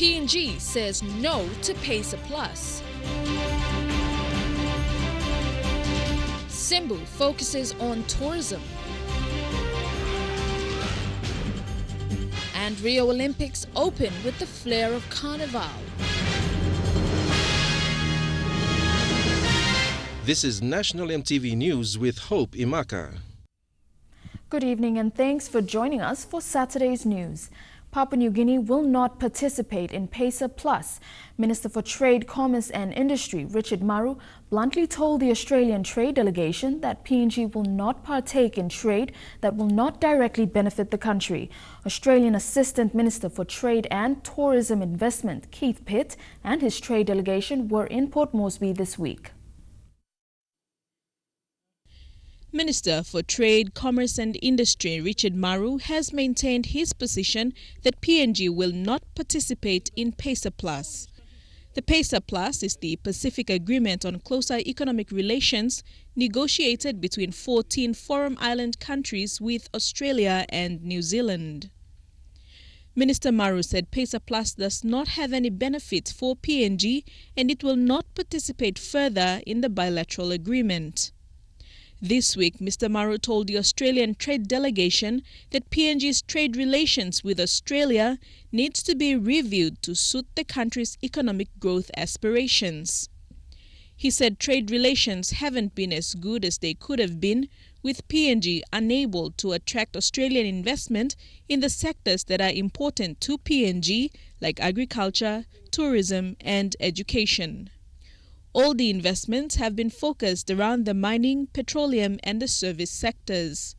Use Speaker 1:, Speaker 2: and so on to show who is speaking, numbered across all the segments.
Speaker 1: P&G says no to Pacer Plus. Simbu focuses on tourism. And Rio Olympics open with the flair of Carnivale.
Speaker 2: This is National EMTV News with Hope Imaka.
Speaker 3: Good evening and thanks for joining us for Saturday's news. Papua New Guinea will not participate in Pacer Plus. Minister for Trade, Commerce and Industry Richard Maru bluntly told the Australian trade delegation that PNG will not partake in trade that will not directly benefit the country. Australian Assistant Minister for Trade and Tourism Investment Keith Pitt and his trade delegation were in Port Moresby this week.
Speaker 4: Minister for Trade, Commerce and Industry Richard Maru has maintained his position that PNG will not participate in Pacer Plus. The Pacer Plus is the Pacific Agreement on Closer Economic Relations negotiated between 14 Forum Island countries with Australia and New Zealand. Minister Maru said Pacer Plus does not have any benefits for PNG and it will not participate further in the bilateral agreement. This week, Mr. Maru told the Australian trade delegation that PNG's trade relations with Australia needs to be reviewed to suit the country's economic growth aspirations. He said trade relations haven't been as good as they could have been, with PNG unable to attract Australian investment in the sectors that are important to PNG, like agriculture, tourism and education. All the investments have been focused around the mining, petroleum and the service sectors.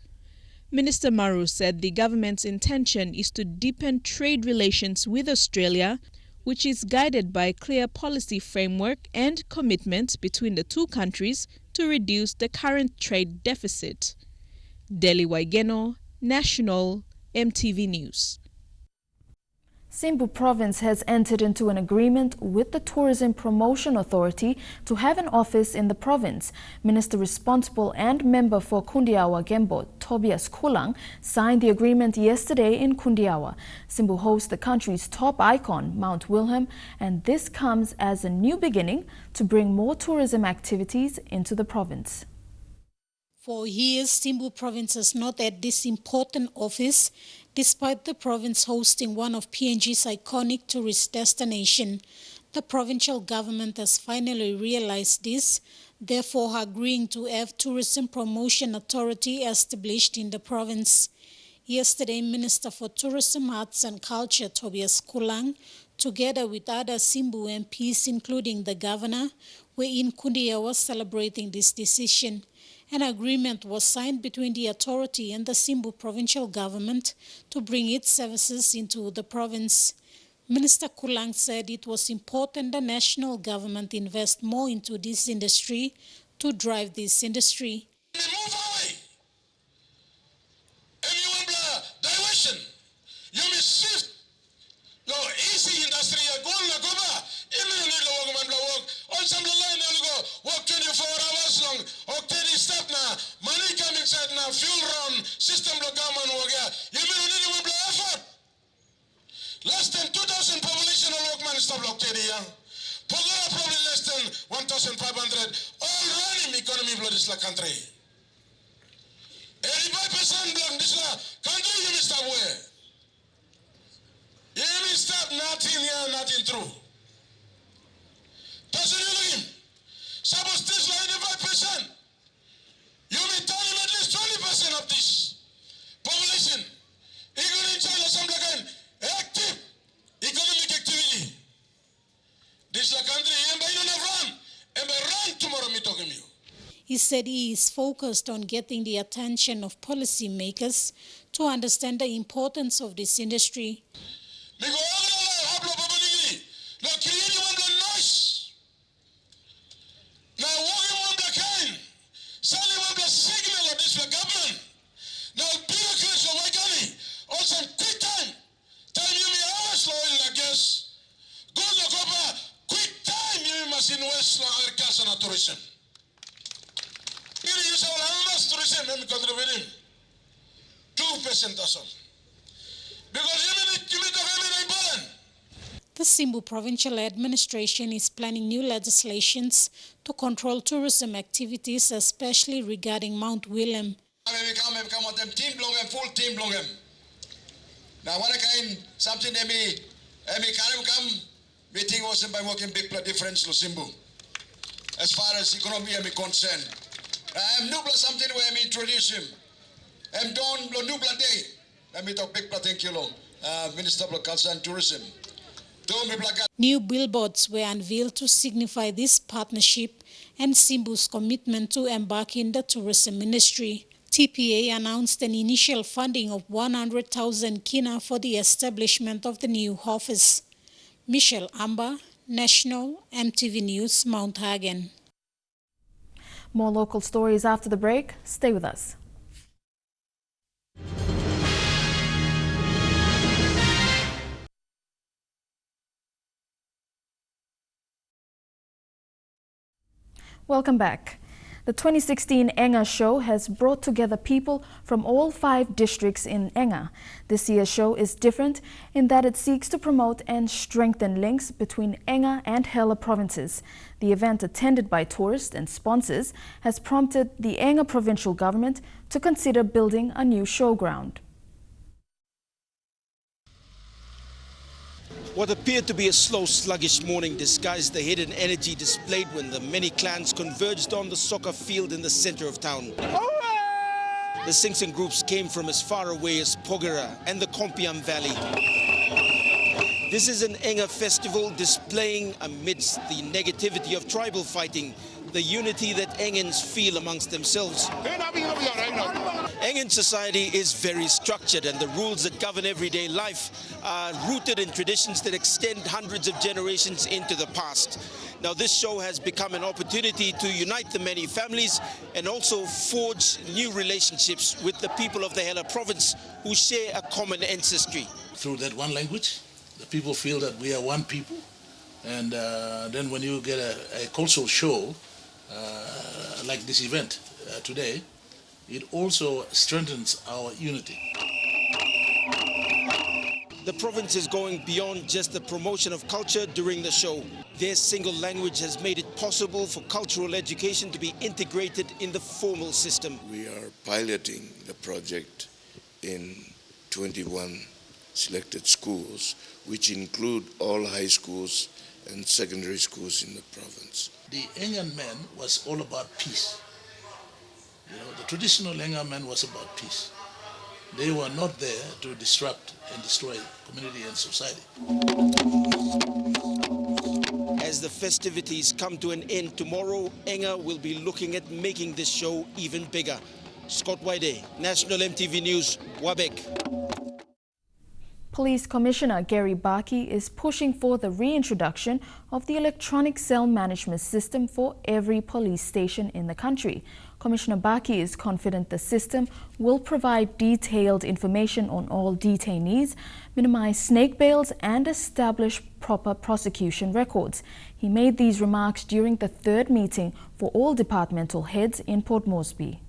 Speaker 4: Minister Maru said the government's intention is to deepen trade relations with Australia, which is guided by a clear policy framework and commitment between the two countries to reduce the current trade deficit. Deli Waigeno, National EMTV News.
Speaker 3: Simbu Province has entered into an agreement with the Tourism Promotion Authority to have an office in the province. Minister responsible and member for Kundiawa Gembo, Tobias Kulang, signed the agreement yesterday in Kundiawa. Simbu hosts the country's top icon, Mount Wilhelm, and this comes as a new beginning to bring more tourism activities into the province.
Speaker 5: For years, Simbu Province has not had this important office, despite the province hosting one of PNG's iconic tourist destinations. The provincial government has finally realized this, therefore agreeing to have Tourism Promotion Authority established in the province. Yesterday, Minister for Tourism, Arts and Culture Tobias Kulang, together with other Simbu MPs, including the governor, were in Kundiawa celebrating this decision. An agreement was signed between the authority and the Simbu provincial government to bring its services into the province. Minister Kulang said it was important the national government invest more into this industry to drive this industry.
Speaker 6: Move away. Anyone diversion. You may shift. Lo easy industry ya goal la goba. Inu ni lo wag man work. On some line go work 24 hours long. Okay, stop now. Money coming inside now. Fuel run system lo gaman woga. You may need one effort. Less than 2,000 population of workman stop locked area. Pogora probably less than 1,500. All running economy blood is la country. 85% blood this la country you may stop where? You may stop nothing here, nothing true. That's what you're looking. Suppose this la 85%. You may tell him at least 20% of this population. Even in China, some like active economic activity. This la country, and by run tomorrow me talking to you.
Speaker 5: He said he is focused on getting the attention of policymakers to understand the importance of this industry.
Speaker 6: Tourism. Here you say, how much tourism am I contributing? 2% or so. Because you mean important.
Speaker 5: The Simbu provincial administration is planning new legislations to control tourism activities, especially regarding Mount William.
Speaker 6: Now, what kind something meeting was by working big difference to Simbu as far as economy is concerned. I am dupla something where I introduce him. I'm done dupla day. Let me talk big thank you, Minister of Culture and Tourism.
Speaker 5: New billboards were unveiled to signify this partnership and Simbu's commitment to embark in the tourism industry. TPA announced an initial funding of 100,000 kina for the establishment of the new office. Michelle Amba, National EMTV News, Mount Hagen.
Speaker 3: More local stories after the break. Stay with us. Welcome back. The 2016 Engga Show has brought together people from all 5 districts in Engga. This year's show is different in that it seeks to promote and strengthen links between Engga and Hela provinces. The event, attended by tourists and sponsors, has prompted the Engga provincial government to consider building a new showground.
Speaker 7: What appeared to be a slow, sluggish morning disguised the hidden energy displayed when the many clans converged on the soccer field in the center of town. The Sing Sing groups came from as far away as Pogera and the Kompiam Valley. This is an Engga festival displaying, amidst the negativity of tribal fighting, the unity that Engans feel amongst themselves. Engan society is very structured, and the rules that govern everyday life are rooted in traditions that extend hundreds of generations into the past. Now, this show has become an opportunity to unite the many families and also forge new relationships with the people of the Hela province who share a common ancestry.
Speaker 8: Through that one language, the people feel that we are one people, and then when you get a cultural show like this event today, it also strengthens our unity.
Speaker 7: The province is going beyond just the promotion of culture during the show. Their single language has made it possible for cultural education to be integrated in the formal system.
Speaker 9: We are piloting the project in 21 selected schools, which include all high schools and secondary schools in the province.
Speaker 8: The Engan man was all about peace. You know, the traditional Engan man was about peace. They were not there to disrupt and destroy community and society.
Speaker 7: As the festivities come to an end tomorrow, Engga will be looking at making this show even bigger. Scott Waide, National EMTV News, Wabek.
Speaker 3: Police Commissioner Gary Baki is pushing for the reintroduction of the electronic cell management system for every police station in the country. Commissioner Baki is confident the system will provide detailed information on all detainees, minimize snake bails and establish proper prosecution records. He made these remarks during the 3rd meeting for all departmental heads in Port Moresby.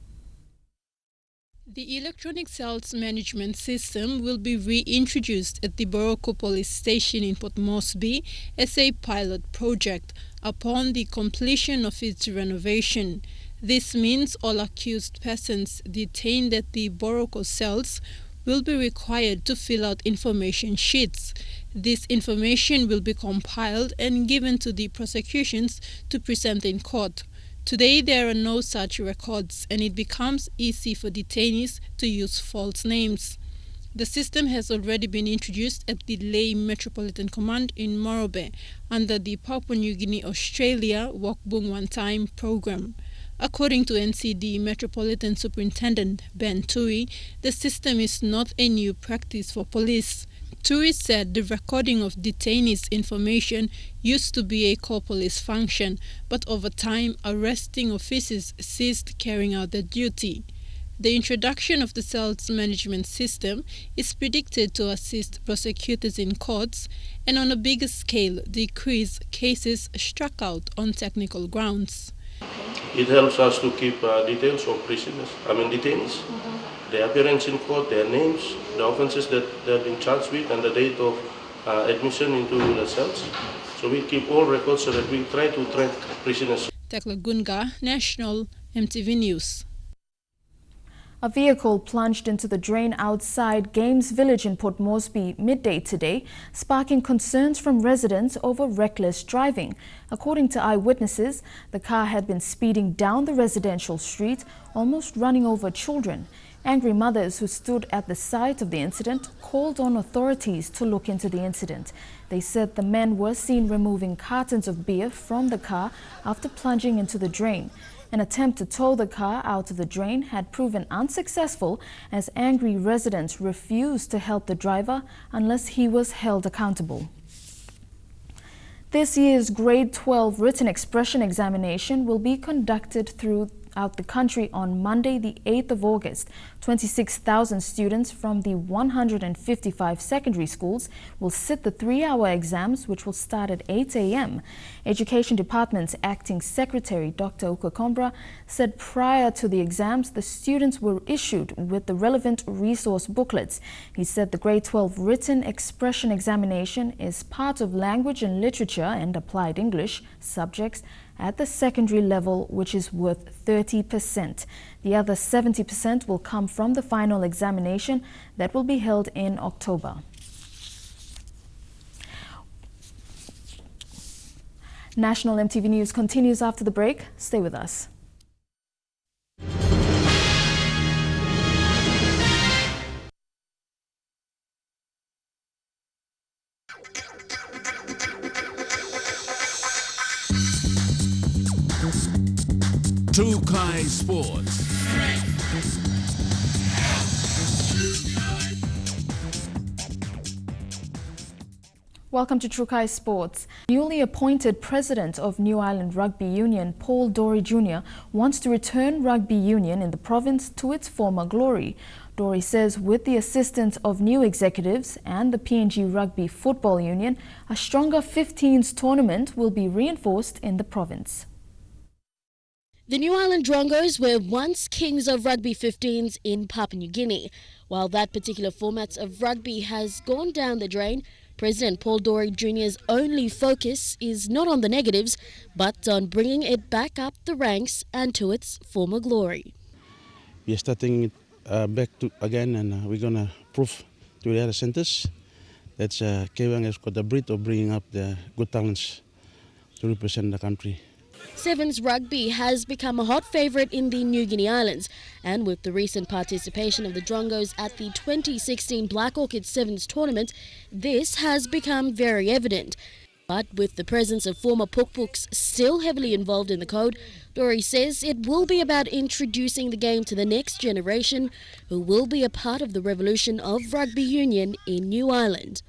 Speaker 4: The electronic cells management system will be reintroduced at the Boroko Police Station in Port Moresby as a pilot project upon the completion of its renovation. This means all accused persons detained at the Boroko cells will be required to fill out information sheets. This information will be compiled and given to the prosecutions to present in court. Today, there are no such records, and it becomes easy for detainees to use false names. The system has already been introduced at the Lae Metropolitan Command in Morobe under the Papua New Guinea Australia Wokbung One Time program. According to NCD Metropolitan Superintendent Ben Tui, the system is not a new practice for police. Tui said the recording of detainees' information used to be a core police function, but over time, arresting officers ceased carrying out their duty. The introduction of the cells management system is predicted to assist prosecutors in courts and on a bigger scale decrease cases struck out on technical grounds.
Speaker 10: It helps us to keep details of prisoners, detainees, their appearance in court, their names, the offences that they've been charged with, and the date of admission into the cells. So we keep all records so that we try to track prisoners.
Speaker 4: Tekla Gunga, National EMTV News.
Speaker 3: A vehicle plunged into the drain outside Games Village in Port Moresby midday today, sparking concerns from residents over reckless driving. According to eyewitnesses, the car had been speeding down the residential street, almost running over children. Angry mothers who stood at the site of the incident called on authorities to look into the incident. They said the men were seen removing cartons of beer from the car after plunging into the drain. An attempt to tow the car out of the drain had proven unsuccessful as angry residents refused to help the driver unless he was held accountable. This year's Grade 12 written expression examination will be conducted throughout the country on Monday, the 8th of August. 26,000 students from the 155 secondary schools will sit the 3-hour exams, which will start at 8 a.m. Education Department's Acting Secretary, Dr. Ukakombra, said prior to the exams, the students were issued with the relevant resource booklets. He said the Grade 12 written expression examination is part of language and literature and applied English subjects at the secondary level, which is worth 30%. The other 70% will come from the final examination that will be held in October. National EMTV News continues after the break. Stay with us.
Speaker 11: Trukai Sports.
Speaker 3: Welcome to Trukai Sports. Newly appointed president of New Ireland Rugby Union, Paul Dorey Jr., wants to return rugby union in the province to its former glory. Dorey says with the assistance of new executives and the PNG Rugby Football Union, a stronger 15s tournament will be reinforced in the province.
Speaker 12: The New Ireland Drongos were once kings of rugby 15s in Papua New Guinea. While that particular format of rugby has gone down the drain, President Paul Dorey Jr.'s only focus is not on the negatives, but on bringing it back up the ranks and to its former glory.
Speaker 13: We are starting it back to again, and we're going to prove to the other centres that Kewang has got the breed of bringing up the good talents to represent the country.
Speaker 12: Sevens rugby has become a hot favourite in the New Guinea Islands, and with the recent participation of the Drongos at the 2016 Black Orchid Sevens tournament, this has become very evident. But with the presence of former Pukpuks still heavily involved in the code, Dorey says it will be about introducing the game to the next generation, who will be a part of the revolution of rugby union in New Ireland.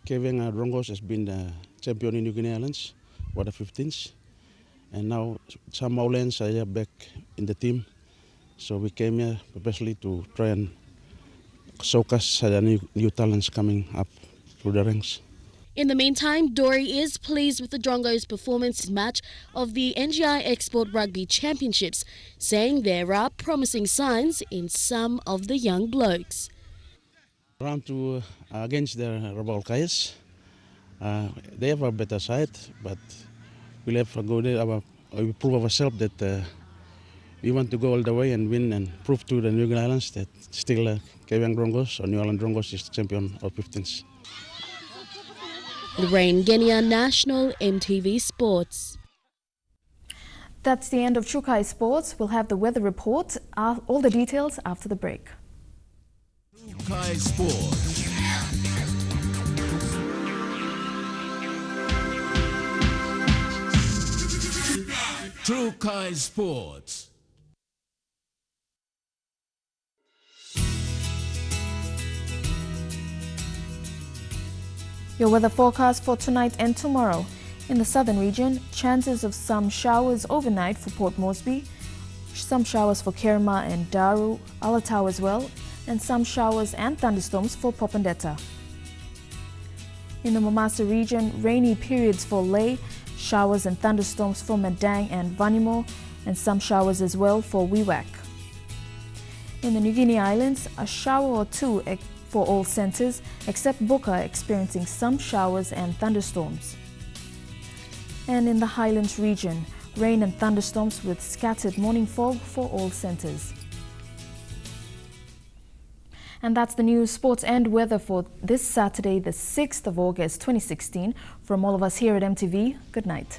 Speaker 13: Kevin Drongos has been the champion in New Guinea Islands, for the 15s. And now some Maulens are here back in the team. So we came here especially to try and showcase the new talents coming up through the ranks.
Speaker 12: In the meantime, Dorey is pleased with the Drongos' performance match of the NGI Export Rugby Championships, saying there are promising signs in some of the young blokes.
Speaker 13: Round two against the Rabaul Kayas, they have a better side, but we'll have to go there, we prove ourselves that we want to go all the way and win and prove to the New Guinea Islands that still Kewang Drongos or New Ireland Drongos is champion of 15s.
Speaker 12: Lorraine Genia, National EMTV Sports.
Speaker 3: That's the end of Trukai Sports. We'll have the weather report, all the details after the break.
Speaker 11: Trukai Sports. Trukai Sports.
Speaker 3: Your weather forecast for tonight and tomorrow. In the southern region, chances of some showers overnight for Port Moresby, some showers for Kerma and Daru, Alatau as well, and some showers and thunderstorms for Popondetta. In the Momasa region, rainy periods for Lae, showers and thunderstorms for Madang and Vanimo, and some showers as well for Wewak. In the New Guinea Islands, a shower or two for all centres, except Buka experiencing some showers and thunderstorms. And in the Highlands region, rain and thunderstorms with scattered morning fog for all centres. And that's the news, sports and weather for this Saturday, the 6th of August 2016. From all of us here at EMTV, good night.